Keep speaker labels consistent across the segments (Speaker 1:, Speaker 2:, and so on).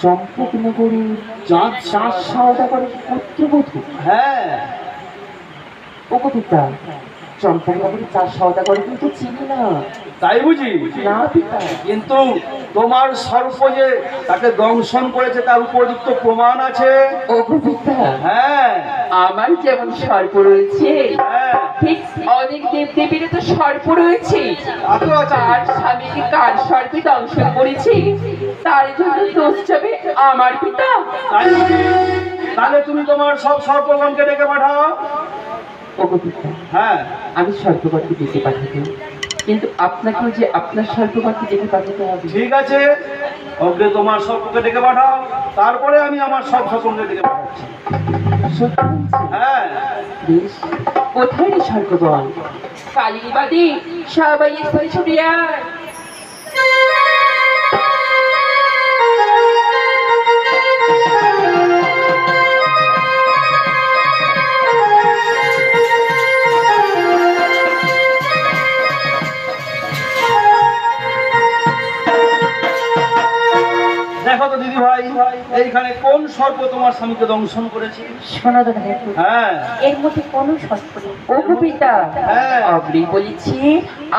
Speaker 1: চম্পকনগরী চাঁদ সওদাগরের পুত্রবধূ।
Speaker 2: হ্যাঁ,
Speaker 1: ও পিতা, চম্পকনগরী চাঁদ সওদাগর কিন্তু চিনি না।
Speaker 2: তাই বুঝি?
Speaker 1: না পিতা।
Speaker 2: কিন্তু তোমার সর্প যে তাকে দংশন করেছে তার উপযুক্ত প্রমাণ আছে।
Speaker 1: ও পিতা,
Speaker 2: হ্যাঁ
Speaker 1: আমার যেমন সর্প রয়েছে,
Speaker 2: হ্যাঁ,
Speaker 1: ঠিক অনেক দেবদেবীর তো সর্প রয়েছে।
Speaker 2: আচ্ছা, আচ্ছা।
Speaker 1: তার স্বামীকে কার সর্পে দংশন করেছি, তার জন্য দোষ যাবে আমার পিতা।
Speaker 2: তাই বুঝি? তাহলে তুমি তোমার সব সর্পগণকে ডেকে পাঠাও।
Speaker 1: ও পিতা,
Speaker 2: হ্যাঁ,
Speaker 1: আমি সর্পগণকে ডেকে পাঠাবো, কিন্তু আপনাকেও যে আপনার সর্পগণকে ডেকে পাঠাতে হবে।
Speaker 2: ঠিক আছে, অগ্রে তোমার সর্পকে ডেকে পাঠাও, তারপরে আমি আমার সব সর্পকে ডেকে পাঠাচ্ছি।
Speaker 1: সত্যি বলছি?
Speaker 2: হ্যাঁ,
Speaker 1: বেশ, কোথায় রে সর্পগণ? কালীবাদী সবাই এসে ছুটে আয়।
Speaker 2: দেখো তো দিদি ভাই, এইখানে কোন সর্প তোমার স্বামীকে দংশন করেছে?
Speaker 3: শোনো দাদা,
Speaker 2: হ্যাঁ,
Speaker 3: এর মধ্যে কোনো সর্প নেই।
Speaker 1: ও পিতা,
Speaker 2: হ্যাঁ।
Speaker 1: অগ্রি বলেছি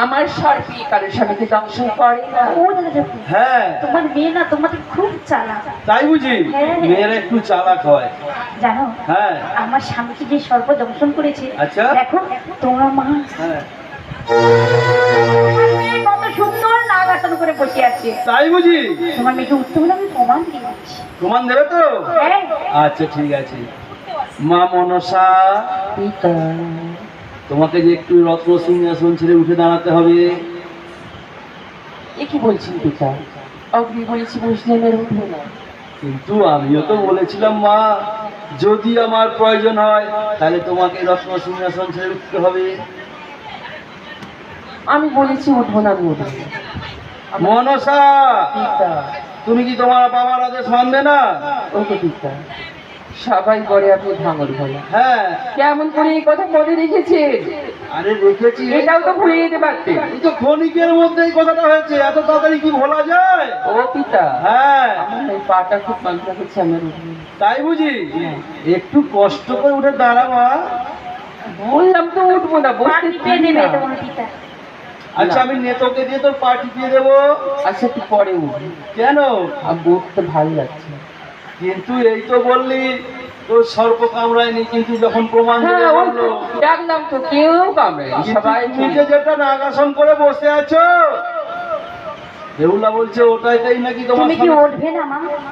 Speaker 1: আমার সর্পে কারো স্বামীকে দংশন করে না।
Speaker 3: ও দাদা দেখো,
Speaker 2: হ্যাঁ,
Speaker 3: তোমার মেয়ে না তোমাদের খুব চালাক,
Speaker 2: তাই বুঝি?
Speaker 3: হ্যাঁ।
Speaker 2: মেয়েরা একটু চালাক হয়।
Speaker 3: জানো?
Speaker 2: হ্যাঁ,
Speaker 3: আমার স্বামীকে যে সর্প দংশন করেছে,
Speaker 2: আচ্ছা।
Speaker 3: দেখো তোমার মা
Speaker 2: হ্যাঁ,
Speaker 3: কত সুন্দর নাগ আসন করে বসে আছে।
Speaker 2: তাই বুঝি?
Speaker 3: তোমার মেয়েকে উঠতে হলে আমি প্রমাণ দিয়ে দিচ্ছি।
Speaker 2: প্রমাণ দেবে তো?
Speaker 3: হ্যাঁ,
Speaker 2: আচ্ছা ঠিক আছে। মা মনসা,
Speaker 1: পিতা,
Speaker 2: তোমাকে যে একটু রত্ন সিংহাসন ছেড়ে উঠে দাঁড়াতে হবে।
Speaker 1: এ কি বলছেন পিতা? অগ্নি বলেছি বসলে মেরে উঠবে না।
Speaker 2: কিন্তু আমিও তো বলেছিলাম মা, যদি আমার প্রয়োজন হয় তাহলে তোমাকে রত্ন সিংহাসন ছেড়ে উঠতে হবে।
Speaker 1: আমি বলেছি উঠবো না, আমি উঠবো না।
Speaker 2: মনসা,
Speaker 1: পিতা,
Speaker 2: তুমি কি তোমার বাবার আদেশ মানবে না?
Speaker 1: ওকে পিতা, সবাই বলে আপনি ভাঙর বলা।
Speaker 2: হ্যাঁ,
Speaker 1: কেমন করে এই কথা মনে রেখেছেন?
Speaker 2: আরে রেখেছি।
Speaker 1: এটাও তো ভুলে যেতে পারতেন।
Speaker 2: এই তো ক্ষণিকের মধ্যে এই কথাটা হয়েছে, এত তাড়াতাড়ি কি ভোলা যায়?
Speaker 1: ও পিতা,
Speaker 2: হ্যাঁ,
Speaker 1: আমার এই পাটা খুব মাংসা করছে, আমার উঠবো না।
Speaker 2: তাই বুঝি? একটু কষ্ট করে উঠে দাঁড়া মা।
Speaker 1: বললাম তো উঠবো না,
Speaker 3: পা
Speaker 1: বসতে
Speaker 3: টিপে দেবে তোমার পিতা।
Speaker 2: আচ্ছা, আমি নেতকে দিয়ে তোর পা টিপিয়ে দেবো।
Speaker 1: আচ্ছা তুই পরে উঠবি,
Speaker 2: কেন?
Speaker 1: আর বসতে ভালো লাগছে।
Speaker 2: কিন্তু এই তো বললি তোর সর্প কামড়ায়নি, কিন্তু যখন প্রমাণ
Speaker 1: হ্যাঁ,
Speaker 2: দিতে
Speaker 1: ওই
Speaker 2: বললো,
Speaker 1: ডাকলাম তো কেউ কামড়ায়নি,
Speaker 2: কিন্তু
Speaker 1: সবাই
Speaker 2: তুমি যে যেটা নাগাসন করে বসে আছো, দেউলা বলছে ওটাই নাকি তোমার
Speaker 3: তুমি কি
Speaker 2: স্বামী-
Speaker 3: উঠবে না মা?